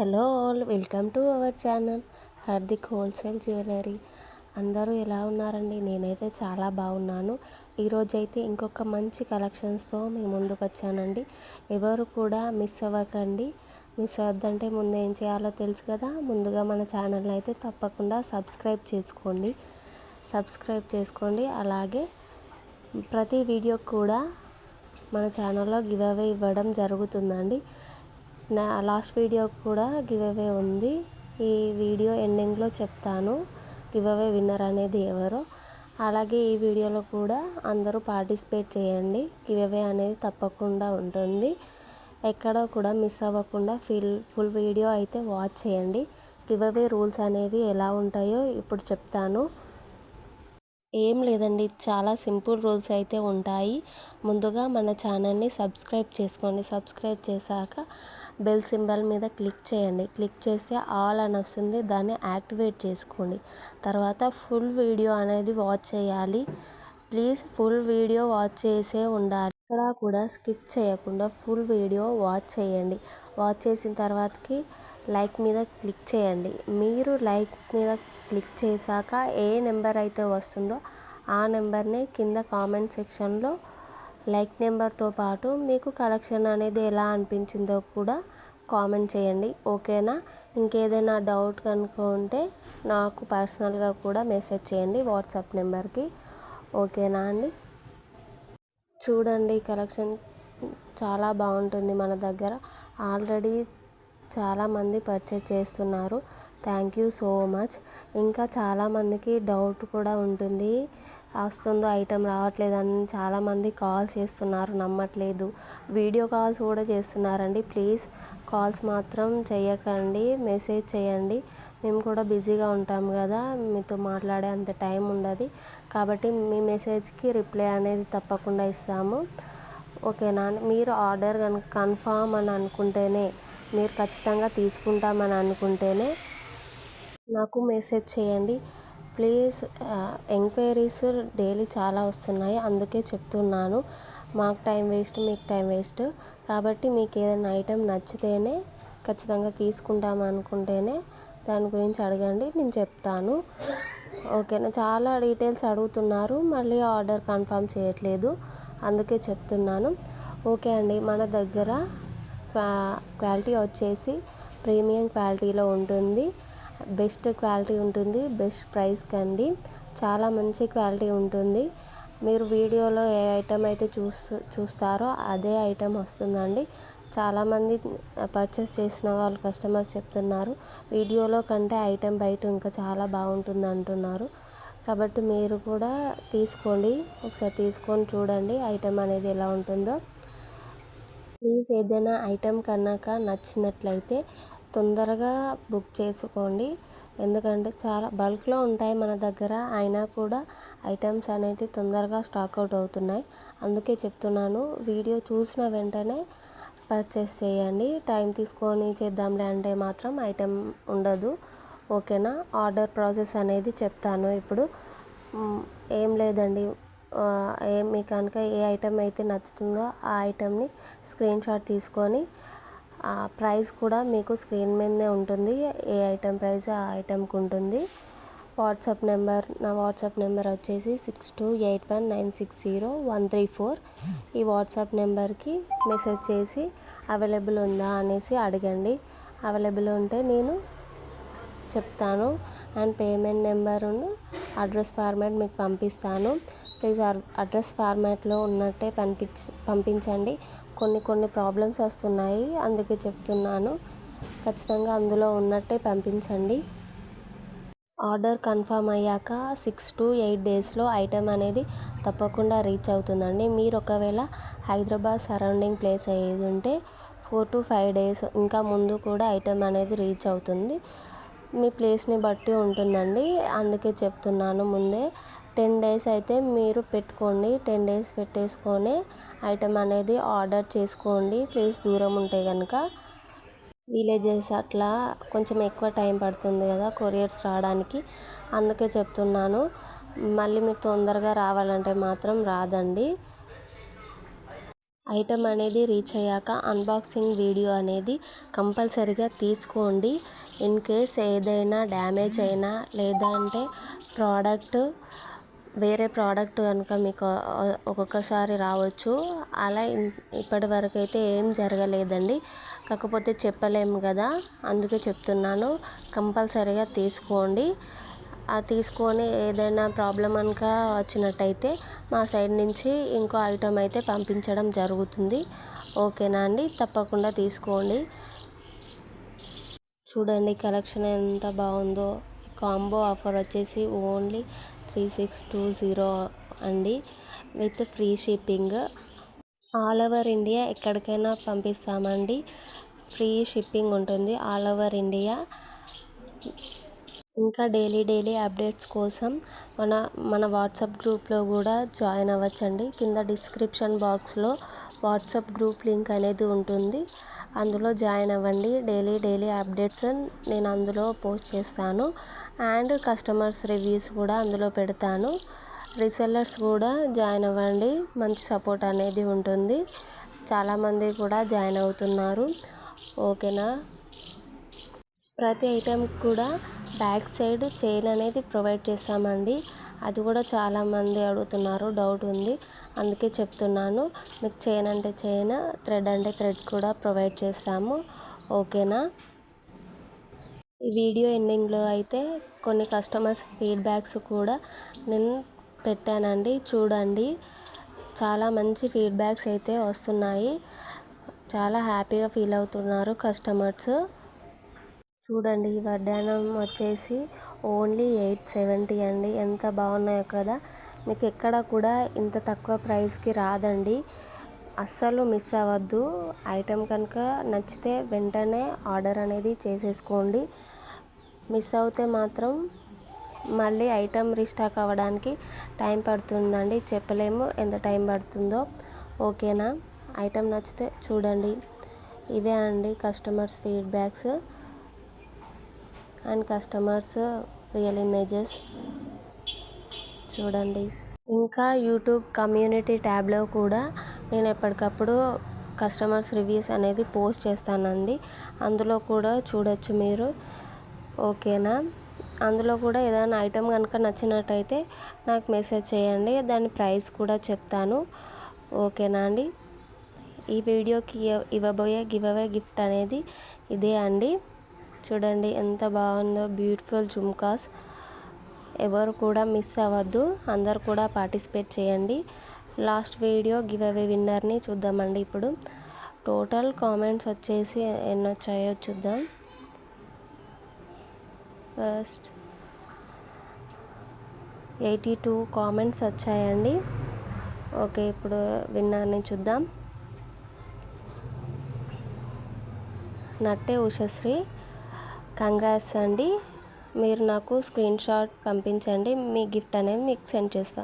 Hello all, welcome to our channel Hardik wholesale jewellery. అందరూ ఎలా ఉన్నారండి? నేనైతే చాలా బాగున్నాను. ఈరోజైతే ఇంకొక మంచి కలెక్షన్స్తో మీ ముందుకు వచ్చానండి. ఎవరు కూడా మిస్ అవ్వకండి. మిస్ అవ్వద్దంటే ముందు ఏం చేయాలో తెలుసు కదా. ముందుగా మన ఛానల్ని అయితే తప్పకుండా సబ్స్క్రైబ్ చేసుకోండి. అలాగే ప్రతి వీడియోకి కూడా మన ఛానల్లో గివ్ అవే ఇవ్వడం జరుగుతుందండి. నా లాస్ట్ వీడియో కూడా గివ్ అవే ఉంది. ఈ వీడియో ఎండింగ్లో చెప్తాను గివ్ అవే విన్నర్ అనేది ఎవరో. అలాగే ఈ వీడియోలో కూడా అందరూ పార్టిసిపేట్ చేయండి. గివ్ అవే అనేది తప్పకుండా ఉంటుంది. ఎక్కడో కూడా మిస్ అవ్వకుండా ఫుల్ వీడియో అయితే వాచ్ చేయండి. గివ్ అవే రూల్స్ అనేవి ఎలా ఉంటాయో ఇప్పుడు చెప్తాను. ఏం లేదండి, చాలా సింపుల్ రూల్స్ అయితే ఉంటాయి. ముందుగా మన ఛానల్ని సబ్స్క్రైబ్ చేసుకోండి. సబ్స్క్రైబ్ చేశాక బెల్ సింబల్ మీద క్లిక్ చేయండి. క్లిక్ చేస్తే ఆల్ అని వస్తుంది, దాన్ని యాక్టివేట్ చేసుకోండి. తర్వాత ఫుల్ వీడియో అనేది వాచ్ చేయాలి. ప్లీజ్ ఫుల్ వీడియో వాచ్ చేసే ఉండాలి. ఇక్కడ కూడా స్కిప్ చేయకుండా ఫుల్ వీడియో వాచ్ చేయండి. వాచ్ చేసిన తర్వాతకి లైక్ మీద క్లిక్ చేయండి. మీరు లైక్ మీద క్లిక్ చేశాక ఏ నెంబర్ అయితే వస్తుందో ఆ నెంబర్ని కింద కామెంట్ సెక్షన్లో లైక్ నెంబర్తో పాటు మీకు కలెక్షన్ అనేది ఎలా అనిపించిందో కూడా కామెంట్ చేయండి. ఓకేనా? ఇంకేదైనా డౌట్ కనుక ఉంటే నాకు పర్సనల్గా కూడా మెసేజ్ చేయండి వాట్సాప్ నెంబర్కి. ఓకేనా అండి? చూడండి, కలెక్షన్ చాలా బాగుంటుంది. మన దగ్గర ఆల్రెడీ చాలామంది పర్చేస్ చేస్తున్నారు. Thank you so much. ఇంకా చాలామందికి డౌట్ కూడా ఉంటుంది, వస్తుందో ఐటెం రావట్లేదని చాలామంది కాల్స్ చేస్తున్నారు, నమ్మట్లేదు. వీడియో కాల్స్ కూడా చేస్తున్నారండి. ప్లీజ్ కాల్స్ మాత్రం చేయకండి, మెసేజ్ చేయండి. మేము కూడా బిజీగా ఉంటాం కదా, మీతో మాట్లాడే అంత టైం ఉండదు. కాబట్టి మీ మెసేజ్కి రిప్లై అనేది తప్పకుండా ఇస్తాము. ఓకేనా? మీరు ఆర్డర్ కనుక కన్ఫామ్ అని అనుకుంటేనే, మీరు ఖచ్చితంగా తీసుకుంటామని అనుకుంటేనే నాకు మెసేజ్ చేయండి ప్లీజ్. ఎంక్వైరీస్ డైలీ చాలా వస్తున్నాయి, అందుకే చెప్తున్నాను. మాకు టైం వేస్ట్, మీకు టైం వేస్ట్. కాబట్టి మీకు ఏదైనా ఐటెం నచ్చితేనే, ఖచ్చితంగా తీసుకుంటాం అనుకుంటేనే దాని గురించి అడగండి, నేను చెప్తాను. ఓకేనా? చాలా డీటెయిల్స్ అడుగుతున్నారు, మళ్ళీ ఆర్డర్ కన్ఫర్మ్ చేయట్లేదు, అందుకే చెప్తున్నాను. ఓకే అండి, మన దగ్గర క్వాలిటీ వచ్చేసి ప్రీమియం క్వాలిటీలో ఉంటుంది. బెస్ట్ క్వాలిటీ ఉంటుంది, బెస్ట్ ప్రైస్ కండి. చాలా మంచి క్వాలిటీ ఉంటుంది. మీరు వీడియోలో ఏ ఐటెం అయితే చూస్తారో అదే ఐటెం వస్తుందండి. చాలామంది పర్చేస్ చేసిన వాళ్ళు కస్టమర్స్ చెప్తున్నారు, వీడియోలో కంటే ఐటెం బయట ఇంకా చాలా బాగుంటుంది అంటున్నారు. కాబట్టి మీరు కూడా తీసుకోండి, ఒకసారి తీసుకొని చూడండి ఐటెం అనేది ఎలా ఉంటుందో. ప్లీజ్ ఏదైనా ఐటెం కనుక నచ్చినట్లయితే తొందరగా బుక్ చేసుకోండి. ఎందుకంటే చాలా బల్క్లో ఉంటాయి మన దగ్గర, అయినా కూడా ఐటమ్స్ అనేవి తొందరగా స్టాక్ అవుట్ అవుతున్నాయి. అందుకే చెప్తున్నాను, వీడియో చూసిన వెంటనే పర్చేస్ చేయండి. టైం తీసుకొని చేద్దాంలే అంటే మాత్రం ఐటెం ఉండదు. ఓకేనా? ఆర్డర్ ప్రాసెస్ అనేది చెప్తాను ఇప్పుడు. ఏం లేదండి, మీకు కనుక ఏ ఐటెం అయితే నచ్చుతుందో ఆ ఐటెంని స్క్రీన్ షాట్ తీసుకొని ప్రైస్ కూడా మీకు స్క్రీన్ మీదనే ఉంటుంది. ఏ ఐటెం ప్రైస్ ఆ ఐటెంకి ఉంటుంది. నా వాట్సాప్ నెంబర్ వచ్చేసి 6281960134. ఈ వాట్సాప్ నెంబర్కి మెసేజ్ చేసి అవైలబుల్ ఉందా అనేసి అడగండి. అవైలబుల్ ఉంటే నేను చెప్తాను. అండ్ పేమెంట్ నెంబరును అడ్రస్ ఫార్మాట్ మీకు పంపిస్తాను. ప్లీజ్ అడ్రస్ ఫార్మాట్లో ఉన్నట్టే పంపించండి. కొన్ని ప్రాబ్లమ్స్ వస్తున్నాయి, అందుకే చెప్తున్నాను. ఖచ్చితంగా అందులో ఉన్నట్టే పంపించండి. ఆర్డర్ కన్ఫర్మ్ అయ్యాక 6 to 8 డేస్లో ఐటెం అనేది తప్పకుండా రీచ్ అవుతుందండి. మీరు ఒకవేళ హైదరాబాద్ సరౌండింగ్ ప్లేస్ అయ్యేది ఉంటే 4 to 5 డేస్ ఇంకా ముందు కూడా ఐటెం అనేది రీచ్ అవుతుంది. మీ ప్లేస్ని బట్టి ఉంటుందండి, అందుకే చెప్తున్నాను ముందే. 10 డేస్ అయితే మీరు పెట్టుకోండి. 10 డేస్ పెట్టేసుకొని ఐటెం అనేది ఆర్డర్ చేసుకోండి. ప్లేస్ దూరం ఉంటే కనుక, విలేజెస్ అట్లా కొంచెం ఎక్కువ టైం పడుతుంది కదా కొరియర్స్ రావడానికి, అందుకే చెప్తున్నాను. మళ్ళీ మీరు తొందరగా రావాలంటే మాత్రం రాదండి. ఐటమ్ అనేది రీచ్ అయ్యాక అన్బాక్సింగ్ వీడియో అనేది కంపల్సరీగా తీసుకోండి. ఇన్ కేస్ ఏదైనా డ్యామేజ్ అయినా లేదంటే వేరే ప్రోడక్ట్ కనుక మీకు ఒక్కొక్కసారి రావచ్చు. అలా ఇప్పటి వరకు అయితే ఏం జరగలేదండి. కాకపోతే చెప్పలేము కదా, అందుకే చెప్తున్నాను. కంపల్సరీగా తీసుకోండి. తీసుకొని ఏదైనా ప్రాబ్లం కనుక వచ్చినట్టయితే మా సైడ్ నుంచి ఇంకో ఐటమ్ అయితే పంపించడం జరుగుతుంది. ఓకేనా అండి, తప్పకుండా తీసుకోండి. చూడండి కలెక్షన్ ఎంత బాగుందో. కాంబో ఆఫర్ వచ్చేసి ఓన్లీ 3620 అండి, with free shipping. All over India ఎక్కడికైనా పంపిస్తామండి. ఫ్రీ షిప్పింగ్ ఉంటుంది ఆల్ ఓవర్ ఇండియా. ఇంకా డైలీ అప్డేట్స్ కోసం మన వాట్సాప్ గ్రూప్లో కూడా జాయిన్ అవ్వచ్చండి. కింద డిస్క్రిప్షన్ బాక్స్లో వాట్సాప్ గ్రూప్ లింక్ అనేది ఉంటుంది. అందులో జాయిన్ అవ్వండి. డైలీ అప్డేట్స్ నేను అందులో పోస్ట్ చేస్తాను. అండ్ కస్టమర్స్ రివ్యూస్ కూడా అందులో పెడతాను. రీసెల్లర్స్ కూడా జాయిన్ అవ్వండి. మంచి సపోర్ట్ అనేది ఉంటుంది. చాలామంది కూడా జాయిన్ అవుతున్నారు. ఓకేనా. ప్రతి ఐటెం కూడా బ్యాక్ సైడ్ చైన్ అనేది ప్రొవైడ్ చేస్తామండి. అది కూడా చాలామంది అడుగుతున్నారు, డౌట్ ఉంది, అందుకే చెప్తున్నాను. మీకు చైన్ అంటే చైన్, థ్రెడ్ అంటే థ్రెడ్ కూడా ప్రొవైడ్ చేస్తాము. ఓకేనా. ఈ వీడియో ఎండింగ్లో అయితే కొన్ని కస్టమర్స్ ఫీడ్బ్యాక్స్ కూడా నేను పెట్టానండి, చూడండి. చాలా మంచి ఫీడ్బ్యాక్స్ అయితే వస్తున్నాయి. చాలా హ్యాపీగా ఫీల్ అవుతున్నారు కస్టమర్స్. చూడండి, ఈ వడ్డానం వచ్చేసి ఓన్లీ 870 అండి. ఎంత బాగున్నాయో కదా. మీకు ఎక్కడ కూడా ఇంత తక్కువ ప్రైస్కి రాదండి. అస్సలు మిస్ అవ్వద్దు. ఐటెం కనుక నచ్చితే వెంటనే ఆర్డర్ అనేది చేసేసుకోండి. మిస్ అవుతే మాత్రం మళ్ళీ ఐటెం రీస్టాక్ అవ్వడానికి టైం పడుతుందండి. చెప్పలేము ఎంత టైం పడుతుందో. ఓకేనా. ఐటెం నచ్చితే చూడండి. ఇవే అండి customers feedbacks and customers real images. చూడండి. ఇంకా యూట్యూబ్ కమ్యూనిటీ ట్యాబ్లో కూడా నేను ఎప్పటికప్పుడు కస్టమర్స్ రివ్యూస్ అనేది పోస్ట్ చేస్తానండి. అందులో కూడా చూడొచ్చు మీరు. ఓకేనా. అందులో కూడా ఏదైనా ఐటెం కనుక నచ్చినట్టయితే నాకు మెసేజ్ చేయండి. దాని ప్రైస్ కూడా చెప్తాను. ఓకేనా అండి. ఈ వీడియోకి ఇవ్వబోయే గివ్అవే గిఫ్ట్ అనేది ఇదే అండి. చూడండి ఎంత బాగుందో. బ్యూటిఫుల్ జుమ్కాస్. ఎవరు కూడా మిస్ అవ్వద్దు. అందరు కూడా పార్టిసిపేట్ చేయండి. లాస్ట్ వీడియో గివ్అవే విన్నర్ని చూద్దామండి ఇప్పుడు. టోటల్ కామెంట్స్ వచ్చేసి ఎన్ని వచ్చాయో చూద్దాం. ఫస్ట్ 82 కామెంట్స్ వచ్చాయండి. ఓకే, ఇప్పుడు విన్నర్ని చూద్దాం. నట్టే ఉషశ్రీ. కంగ్రాట్స్ అండి. మీరు నాకు స్క్రీన్ షాట్ పంపించండి. మీ గిఫ్ట్ అనేది మీకు సెండ్ చేస్తాను.